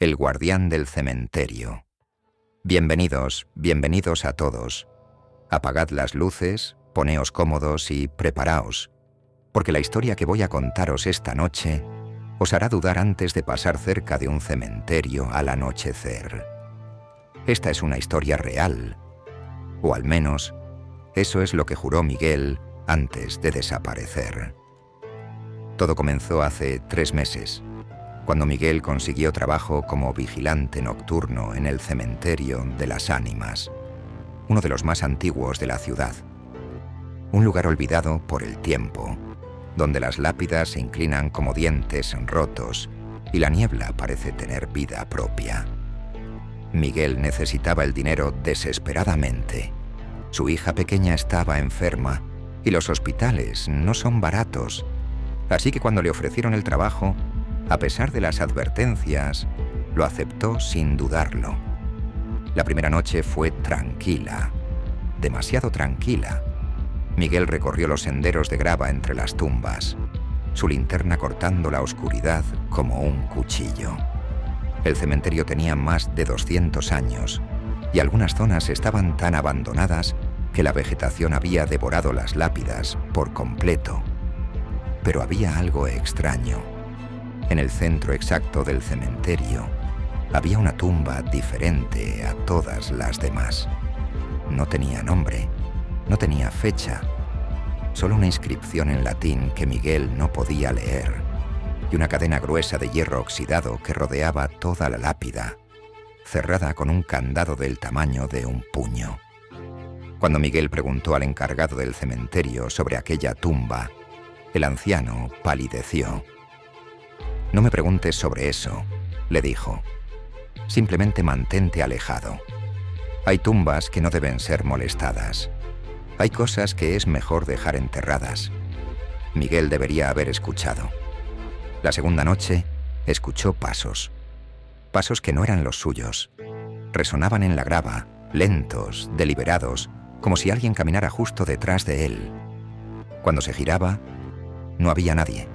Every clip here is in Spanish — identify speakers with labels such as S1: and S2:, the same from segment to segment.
S1: el guardián del cementerio. Bienvenidos, bienvenidos a todos. Apagad las luces, poneos cómodos y preparaos, porque la historia que voy a contaros esta noche os hará dudar antes de pasar cerca de un cementerio al anochecer. Esta es una historia real, o al menos eso es lo que juró Miguel antes de desaparecer. Todo comenzó hace 3 meses, cuando Miguel consiguió trabajo como vigilante nocturno en el cementerio de las Ánimas, uno de los más antiguos de la ciudad. Un lugar olvidado por el tiempo, donde las lápidas se inclinan como dientes rotos y la niebla parece tener vida propia. Miguel necesitaba el dinero desesperadamente. Su hija pequeña estaba enferma y los hospitales no son baratos, así que cuando le ofrecieron el trabajo, a pesar de las advertencias, lo aceptó sin dudarlo. La primera noche fue tranquila, demasiado tranquila. Miguel recorrió los senderos de grava entre las tumbas, su linterna cortando la oscuridad como un cuchillo. El cementerio tenía más de 200 años y algunas zonas estaban tan abandonadas que la vegetación había devorado las lápidas por completo. Pero había algo extraño. En el centro exacto del cementerio había una tumba diferente a todas las demás. No tenía nombre, no tenía fecha, solo una inscripción en latín que Miguel no podía leer y una cadena gruesa de hierro oxidado que rodeaba toda la lápida, cerrada con un candado del tamaño de un puño. Cuando Miguel preguntó al encargado del cementerio sobre aquella tumba, el anciano palideció. «No me preguntes sobre eso», le dijo. «Simplemente mantente alejado. Hay tumbas que no deben ser molestadas. Hay cosas que es mejor dejar enterradas». Miguel debería haber escuchado. La segunda noche, escuchó pasos. Pasos que no eran los suyos. Resonaban en la grava, lentos, deliberados, como si alguien caminara justo detrás de él. Cuando se giraba, no había nadie.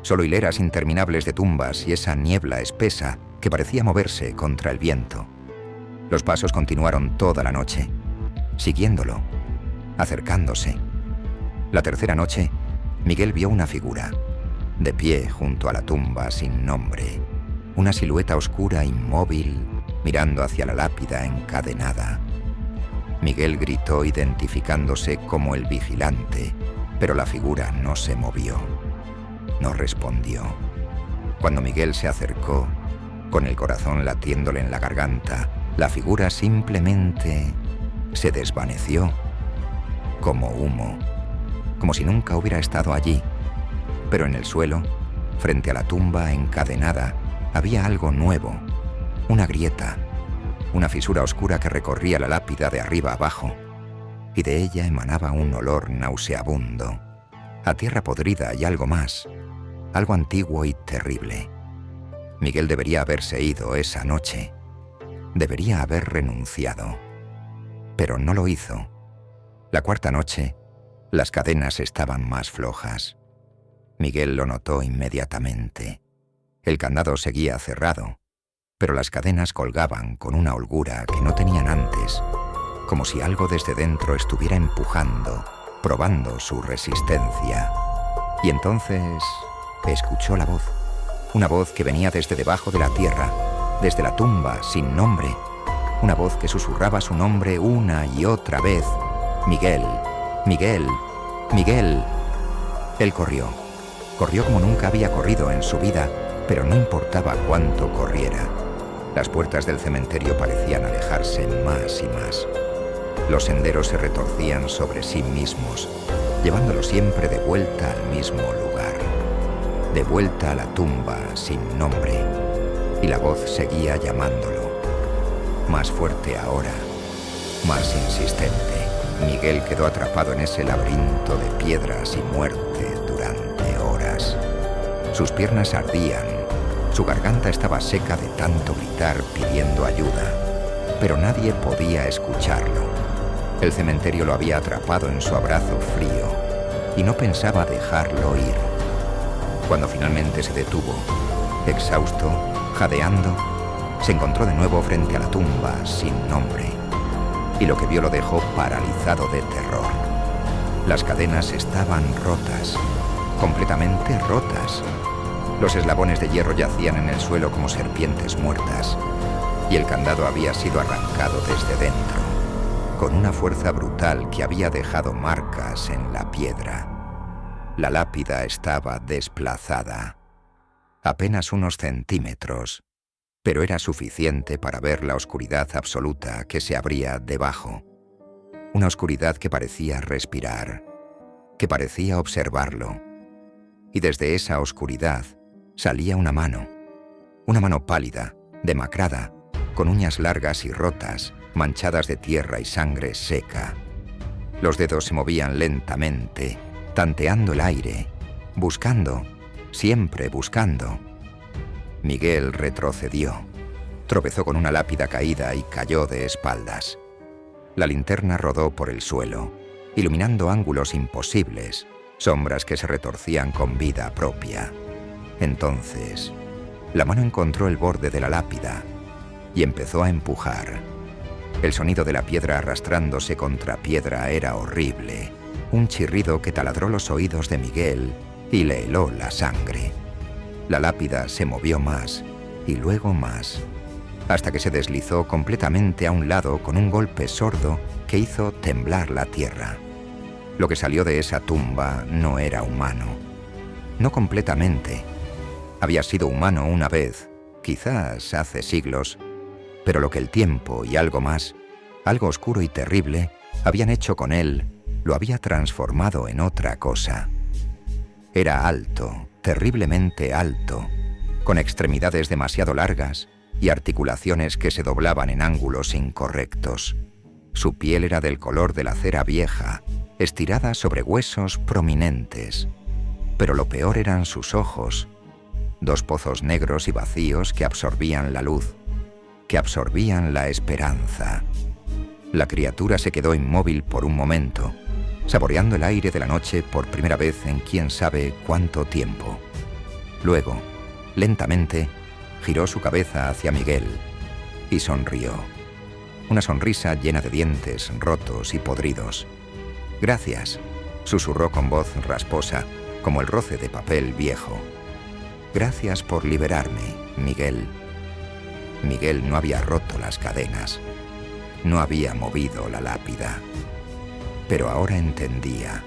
S1: Solo hileras interminables de tumbas y esa niebla espesa que parecía moverse contra el viento. Los pasos continuaron toda la noche, siguiéndolo, acercándose. La tercera noche, Miguel vio una figura, de pie junto a la tumba sin nombre, una silueta oscura inmóvil, mirando hacia la lápida encadenada. Miguel gritó identificándose como el vigilante, pero la figura no se movió. No respondió. Cuando Miguel se acercó, con el corazón latiéndole en la garganta, la figura simplemente se desvaneció, como humo, como si nunca hubiera estado allí. Pero en el suelo, frente a la tumba encadenada, había algo nuevo, una grieta, una fisura oscura que recorría la lápida de arriba abajo, y de ella emanaba un olor nauseabundo, a tierra podrida y algo más, algo antiguo y terrible. Miguel debería haberse ido esa noche. Debería haber renunciado. Pero no lo hizo. La cuarta noche, las cadenas estaban más flojas. Miguel lo notó inmediatamente. El candado seguía cerrado, pero las cadenas colgaban con una holgura que no tenían antes, como si algo desde dentro estuviera empujando, probando su resistencia. Y entonces escuchó la voz, una voz que venía desde debajo de la tierra, desde la tumba sin nombre, una voz que susurraba su nombre una y otra vez. «Miguel, Miguel, Miguel». Él corrió como nunca había corrido en su vida, pero no importaba cuánto corriera. Las puertas del cementerio parecían alejarse más y más. Los senderos se retorcían sobre sí mismos, llevándolo siempre de vuelta al mismo lugar, de vuelta a la tumba sin nombre. Y la voz seguía llamándolo, más fuerte ahora, más insistente. Miguel quedó atrapado en ese laberinto de piedras y muerte durante horas. Sus piernas ardían, su garganta estaba seca de tanto gritar pidiendo ayuda, pero nadie podía escucharlo. El cementerio lo había atrapado en su abrazo frío y no pensaba dejarlo ir. Cuando finalmente se detuvo, exhausto, jadeando, se encontró de nuevo frente a la tumba sin nombre, y lo que vio lo dejó paralizado de terror. Las cadenas estaban rotas, completamente rotas. Los eslabones de hierro yacían en el suelo como serpientes muertas, y el candado había sido arrancado desde dentro, con una fuerza brutal que había dejado marcas en la piedra. La lápida estaba desplazada, apenas unos centímetros, pero era suficiente para ver la oscuridad absoluta que se abría debajo. Una oscuridad que parecía respirar, que parecía observarlo. Y desde esa oscuridad salía una mano pálida, demacrada, con uñas largas y rotas, manchadas de tierra y sangre seca. Los dedos se movían lentamente, tanteando el aire, buscando, siempre buscando. Miguel retrocedió, tropezó con una lápida caída y cayó de espaldas. La linterna rodó por el suelo, iluminando ángulos imposibles, sombras que se retorcían con vida propia. Entonces, la mano encontró el borde de la lápida y empezó a empujar. El sonido de la piedra arrastrándose contra piedra era horrible, un chirrido que taladró los oídos de Miguel y le heló la sangre. La lápida se movió más y luego más, hasta que se deslizó completamente a un lado con un golpe sordo que hizo temblar la tierra. Lo que salió de esa tumba no era humano. No completamente. Había sido humano una vez, quizás hace siglos, pero lo que el tiempo y algo más, algo oscuro y terrible, habían hecho con él, lo había transformado en otra cosa. Era alto, terriblemente alto, con extremidades demasiado largas y articulaciones que se doblaban en ángulos incorrectos. Su piel era del color de la cera vieja, estirada sobre huesos prominentes. Pero lo peor eran sus ojos, dos pozos negros y vacíos que absorbían la luz, que absorbían la esperanza. La criatura se quedó inmóvil por un momento, saboreando el aire de la noche por primera vez en quién sabe cuánto tiempo. Luego, lentamente, giró su cabeza hacia Miguel y sonrió. Una sonrisa llena de dientes rotos y podridos. «Gracias», susurró con voz rasposa, como el roce de papel viejo. «Gracias por liberarme, Miguel». Miguel no había roto las cadenas, no había movido la lápida. Pero ahora entendía.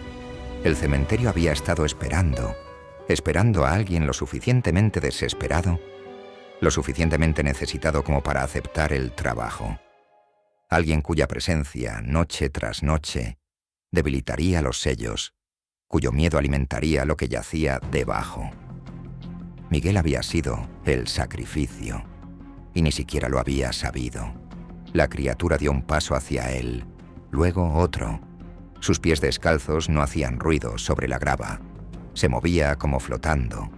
S1: El cementerio había estado esperando a alguien lo suficientemente desesperado, lo suficientemente necesitado como para aceptar el trabajo. Alguien cuya presencia, noche tras noche, debilitaría los sellos, cuyo miedo alimentaría lo que yacía debajo. Miguel había sido el sacrificio, y ni siquiera lo había sabido. La criatura dio un paso hacia él, luego otro. Sus pies descalzos no hacían ruido sobre la grava. Se movía como flotando,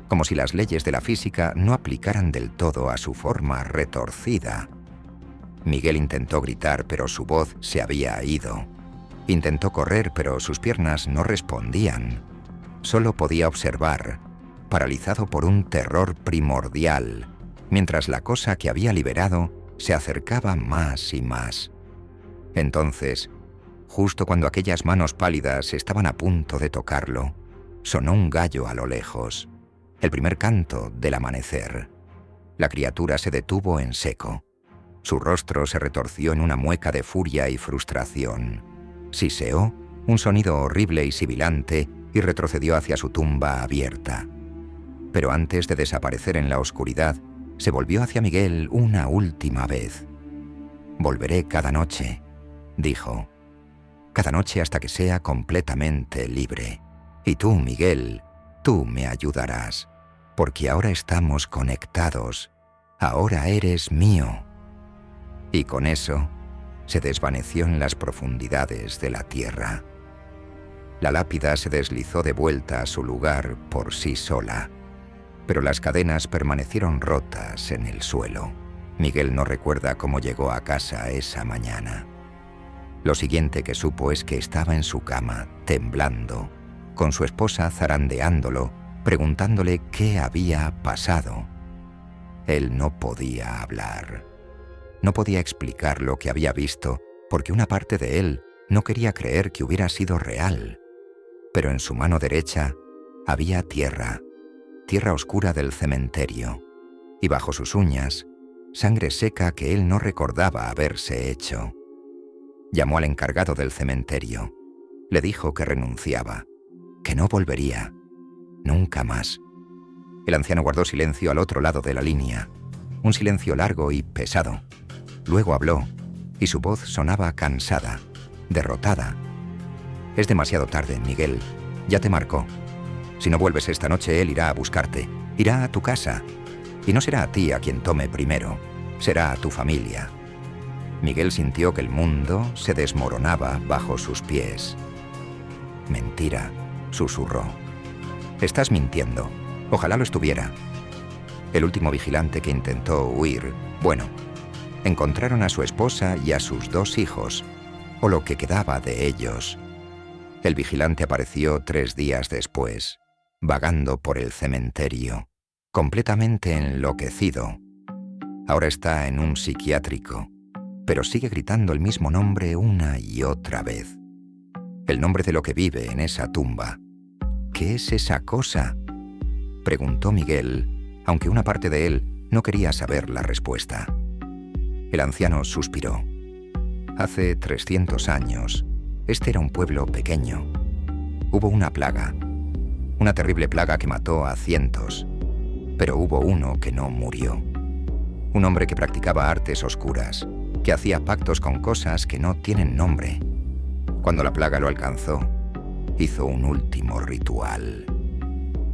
S1: como si las leyes de la física no aplicaran del todo a su forma retorcida. Miguel intentó gritar, pero su voz se había ido. Intentó correr, pero sus piernas no respondían. Solo podía observar, paralizado por un terror primordial, mientras la cosa que había liberado se acercaba más y más. Entonces, justo cuando aquellas manos pálidas estaban a punto de tocarlo, sonó un gallo a lo lejos, el primer canto del amanecer. La criatura se detuvo en seco. Su rostro se retorció en una mueca de furia y frustración. Siseó un sonido horrible y sibilante y retrocedió hacia su tumba abierta. Pero antes de desaparecer en la oscuridad, se volvió hacia Miguel una última vez. «Volveré cada noche», dijo. «Cada noche hasta que sea completamente libre. Y tú, Miguel, tú me ayudarás, porque ahora estamos conectados. Ahora eres mío». Y con eso, se desvaneció en las profundidades de la tierra. La lápida se deslizó de vuelta a su lugar por sí sola, pero las cadenas permanecieron rotas en el suelo. Miguel no recuerda cómo llegó a casa esa mañana. Lo siguiente que supo es que estaba en su cama, temblando, con su esposa zarandeándolo, preguntándole qué había pasado. Él no podía hablar. No podía explicar lo que había visto porque una parte de él no quería creer que hubiera sido real. Pero en su mano derecha había tierra, tierra oscura del cementerio, y bajo sus uñas, sangre seca que él no recordaba haberse hecho. Llamó al encargado del cementerio. Le dijo que renunciaba, que no volvería, nunca más. El anciano guardó silencio al otro lado de la línea, un silencio largo y pesado. Luego habló, y su voz sonaba cansada, derrotada. «Es demasiado tarde, Miguel. Ya te marcó. Si no vuelves esta noche, él irá a buscarte. Irá a tu casa. Y no será a ti a quien tome primero. Será a tu familia». Miguel sintió que el mundo se desmoronaba bajo sus pies. «Mentira», susurró. «Estás mintiendo. Ojalá lo estuviera». El último vigilante que intentó huir, encontraron a su esposa y a sus 2 hijos, o lo que quedaba de ellos. El vigilante apareció 3 días después, vagando por el cementerio, completamente enloquecido. Ahora está en un psiquiátrico, pero sigue gritando el mismo nombre una y otra vez. El nombre de lo que vive en esa tumba. ¿Qué es esa cosa?, preguntó Miguel, aunque una parte de él no quería saber la respuesta. El anciano suspiró. Hace 300 años, este era un pueblo pequeño. Hubo una plaga, una terrible plaga que mató a cientos, pero hubo uno que no murió. Un hombre que practicaba artes oscuras, que hacía pactos con cosas que no tienen nombre. Cuando la plaga lo alcanzó, hizo un último ritual.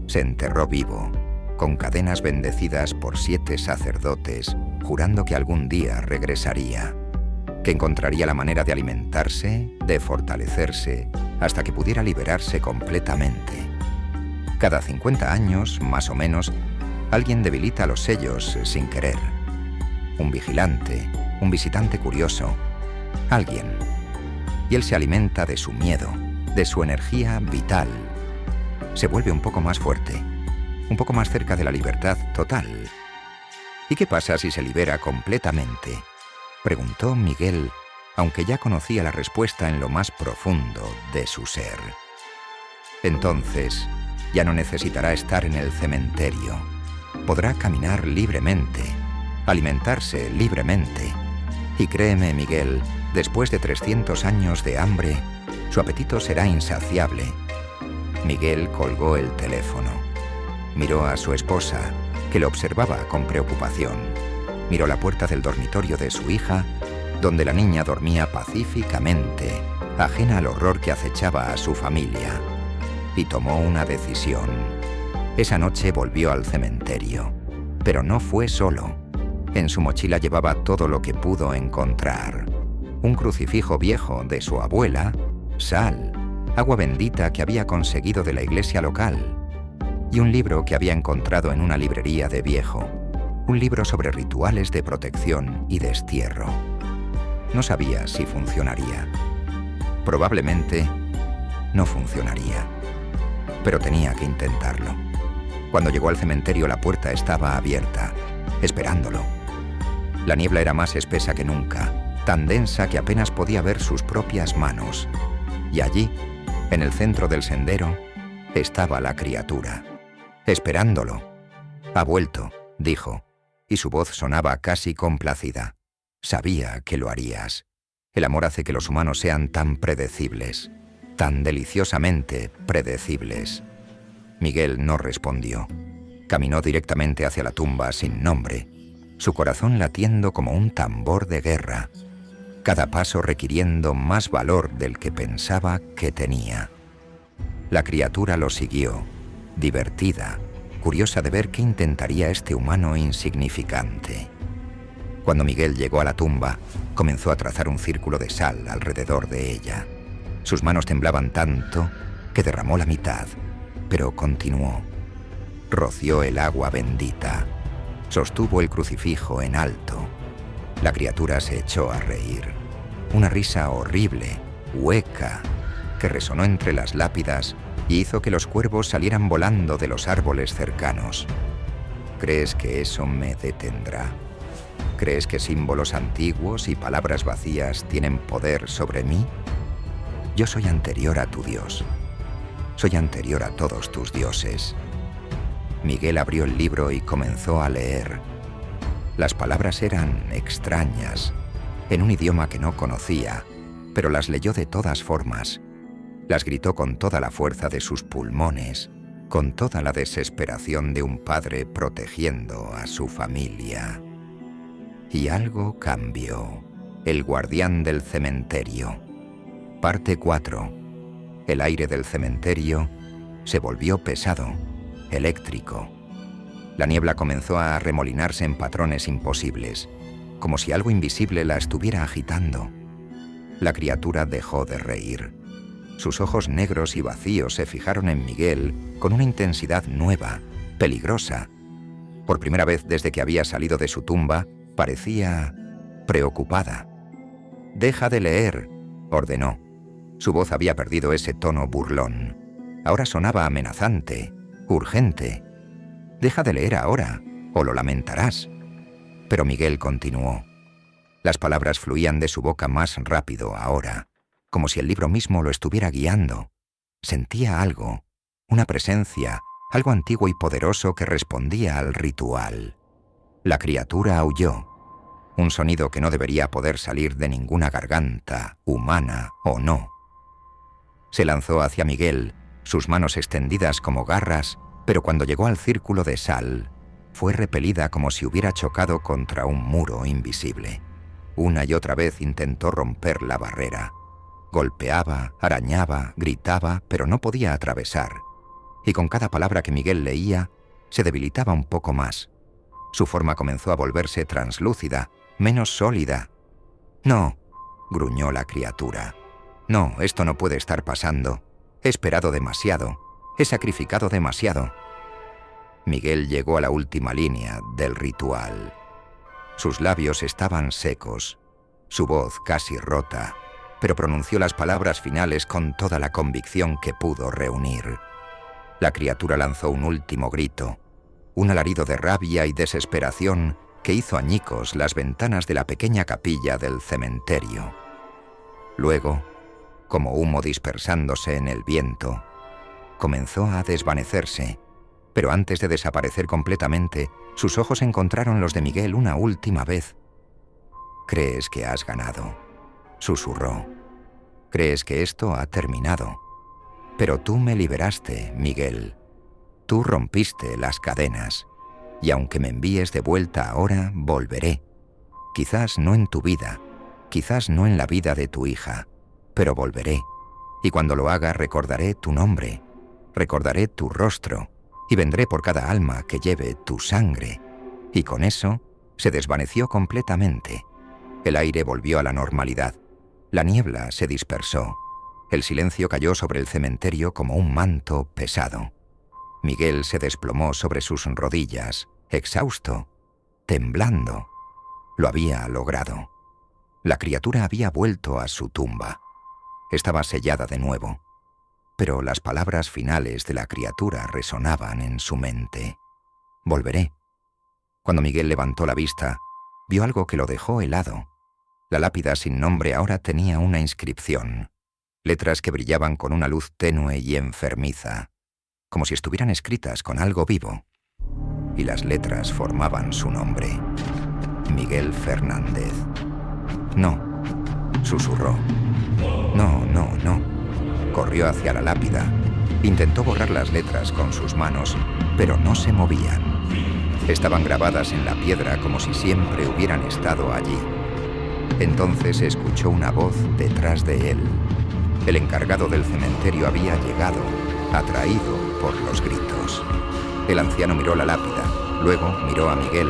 S1: Se enterró vivo, con cadenas bendecidas por 7 sacerdotes, jurando que algún día regresaría, que encontraría la manera de alimentarse, de fortalecerse, hasta que pudiera liberarse completamente. Cada 50 años, más o menos, alguien debilita los sellos sin querer. Un vigilante, un visitante curioso, alguien. Y él se alimenta de su miedo, de su energía vital. Se vuelve un poco más fuerte, un poco más cerca de la libertad total. ¿Y qué pasa si se libera completamente?, preguntó Miguel, aunque ya conocía la respuesta en lo más profundo de su ser. Entonces, ya no necesitará estar en el cementerio. Podrá caminar libremente, alimentarse libremente. Y créeme, Miguel, después de 300 años de hambre, su apetito será insaciable. Miguel colgó el teléfono. Miró a su esposa, que lo observaba con preocupación. Miró la puerta del dormitorio de su hija, donde la niña dormía pacíficamente, ajena al horror que acechaba a su familia. Y tomó una decisión. Esa noche volvió al cementerio, pero no fue solo. En su mochila llevaba todo lo que pudo encontrar. Un crucifijo viejo de su abuela, sal, agua bendita que había conseguido de la iglesia local, y un libro que había encontrado en una librería de viejo, un libro sobre rituales de protección y destierro. No sabía si funcionaría. Probablemente no funcionaría, pero tenía que intentarlo. Cuando llegó al cementerio, la puerta estaba abierta, esperándolo. La niebla era más espesa que nunca, tan densa que apenas podía ver sus propias manos. Y allí, en el centro del sendero, estaba la criatura, esperándolo. «Ha vuelto», dijo, y su voz sonaba casi complacida. «Sabía que lo harías. El amor hace que los humanos sean tan predecibles, tan deliciosamente predecibles». Miguel no respondió. Caminó directamente hacia la tumba sin nombre, su corazón latiendo como un tambor de guerra, cada paso requiriendo más valor del que pensaba que tenía. La criatura lo siguió, divertida, curiosa de ver qué intentaría este humano insignificante. Cuando Miguel llegó a la tumba, comenzó a trazar un círculo de sal alrededor de ella. Sus manos temblaban tanto que derramó la mitad, pero continuó. Roció el agua bendita. Sostuvo el crucifijo en alto. La criatura se echó a reír. Una risa horrible, hueca, que resonó entre las lápidas y hizo que los cuervos salieran volando de los árboles cercanos. ¿Crees que eso me detendrá? ¿Crees que símbolos antiguos y palabras vacías tienen poder sobre mí? Yo soy anterior a tu Dios. Soy anterior a todos tus dioses. Miguel abrió el libro y comenzó a leer. Las palabras eran extrañas, en un idioma que no conocía, pero las leyó de todas formas. Las gritó con toda la fuerza de sus pulmones, con toda la desesperación de un padre protegiendo a su familia. Y algo cambió. El guardián del cementerio. Parte 4. El aire del cementerio se volvió pesado, eléctrico. La niebla comenzó a arremolinarse en patrones imposibles, como si algo invisible la estuviera agitando. La criatura dejó de reír. Sus ojos negros y vacíos se fijaron en Miguel con una intensidad nueva, peligrosa. Por primera vez desde que había salido de su tumba, parecía preocupada. «Deja de leer», ordenó. Su voz había perdido ese tono burlón. Ahora sonaba amenazante, urgente. «Deja de leer ahora, o lo lamentarás». Pero Miguel continuó. Las palabras fluían de su boca más rápido ahora, como si el libro mismo lo estuviera guiando. Sentía algo, una presencia, algo antiguo y poderoso que respondía al ritual. La criatura aulló, un sonido que no debería poder salir de ninguna garganta, humana o no. Se lanzó hacia Miguel, sus manos extendidas como garras, pero cuando llegó al círculo de sal, fue repelida como si hubiera chocado contra un muro invisible. Una y otra vez intentó romper la barrera. Golpeaba, arañaba, gritaba, pero no podía atravesar. Y con cada palabra que Miguel leía, se debilitaba un poco más. Su forma comenzó a volverse translúcida, menos sólida. «No», gruñó la criatura. «No, esto no puede estar pasando. He esperado demasiado. He sacrificado demasiado». Miguel llegó a la última línea del ritual. Sus labios estaban secos, su voz casi rota, pero pronunció las palabras finales con toda la convicción que pudo reunir. La criatura lanzó un último grito, un alarido de rabia y desesperación que hizo añicos las ventanas de la pequeña capilla del cementerio. Luego, como humo dispersándose en el viento, comenzó a desvanecerse, pero antes de desaparecer completamente, sus ojos encontraron los de Miguel una última vez. «Crees que has ganado», susurró. «Crees que esto ha terminado. Pero tú me liberaste, Miguel. Tú rompiste las cadenas. Y aunque me envíes de vuelta ahora, volveré. Quizás no en tu vida, quizás no en la vida de tu hija, pero volveré. Y cuando lo haga recordaré tu nombre, recordaré tu rostro, y vendré por cada alma que lleve tu sangre». Y con eso se desvaneció completamente. El aire volvió a la normalidad. La niebla se dispersó. El silencio cayó sobre el cementerio como un manto pesado. Miguel se desplomó sobre sus rodillas, exhausto, temblando. Lo había logrado. La criatura había vuelto a su tumba. Estaba sellada de nuevo. Pero las palabras finales de la criatura resonaban en su mente. «Volveré». Cuando Miguel levantó la vista, vio algo que lo dejó helado. La lápida sin nombre ahora tenía una inscripción. Letras que brillaban con una luz tenue y enfermiza, como si estuvieran escritas con algo vivo. Y las letras formaban su nombre. Miguel Fernández. «No», susurró. «No, no, no». Corrió hacia la lápida. Intentó borrar las letras con sus manos, pero no se movían. Estaban grabadas en la piedra como si siempre hubieran estado allí. Entonces escuchó una voz detrás de él. El encargado del cementerio había llegado, atraído por los gritos. El anciano miró la lápida, luego miró a Miguel,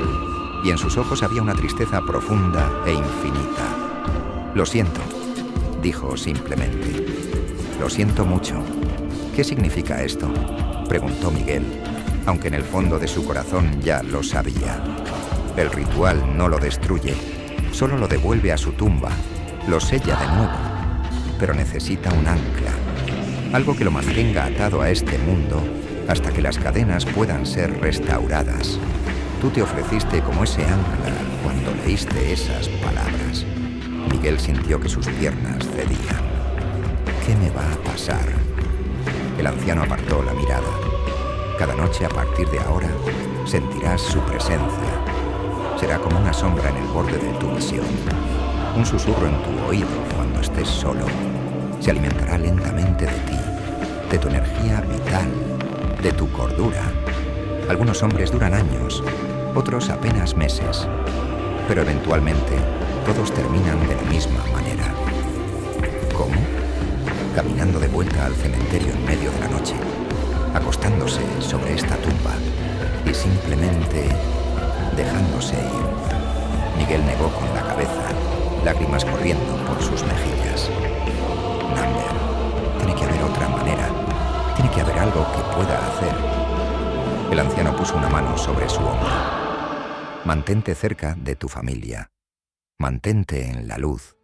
S1: y en sus ojos había una tristeza profunda e infinita. «Lo siento», dijo simplemente. «Lo siento mucho». «¿Qué significa esto?», preguntó Miguel, aunque en el fondo de su corazón ya lo sabía. El ritual no lo destruye, solo lo devuelve a su tumba, lo sella de nuevo, pero necesita un ancla, algo que lo mantenga atado a este mundo hasta que las cadenas puedan ser restauradas. Tú te ofreciste como ese ancla cuando leíste esas palabras. Miguel sintió que sus piernas cedían. ¿Qué me va a pasar? El anciano apartó la mirada. Cada noche a partir de ahora sentirás su presencia. Será como una sombra en el borde de tu visión. Un susurro en tu oído cuando estés solo. Se alimentará lentamente de ti, de tu energía vital, de tu cordura. Algunos hombres duran años, otros apenas meses. Pero eventualmente todos terminan de la misma manera. ¿Cómo? Caminando de vuelta al cementerio en medio de la noche, acostándose sobre esta tumba y simplemente dejándose ir. Miguel negó con la cabeza, lágrimas corriendo por sus mejillas. Number, tiene que haber otra manera. Tiene que haber algo que pueda hacer. El anciano puso una mano sobre su hombro. Mantente cerca de tu familia. Mantente en la luz.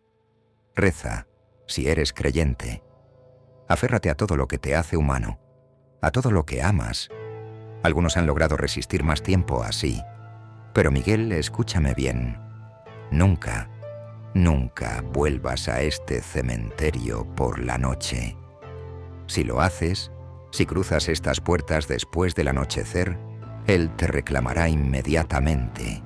S1: Reza, si eres creyente. Aférrate a todo lo que te hace humano, a todo lo que amas. Algunos han logrado resistir más tiempo así. Pero Miguel, escúchame bien. Nunca, nunca vuelvas a este cementerio por la noche. Si lo haces, si cruzas estas puertas después del anochecer, él te reclamará inmediatamente.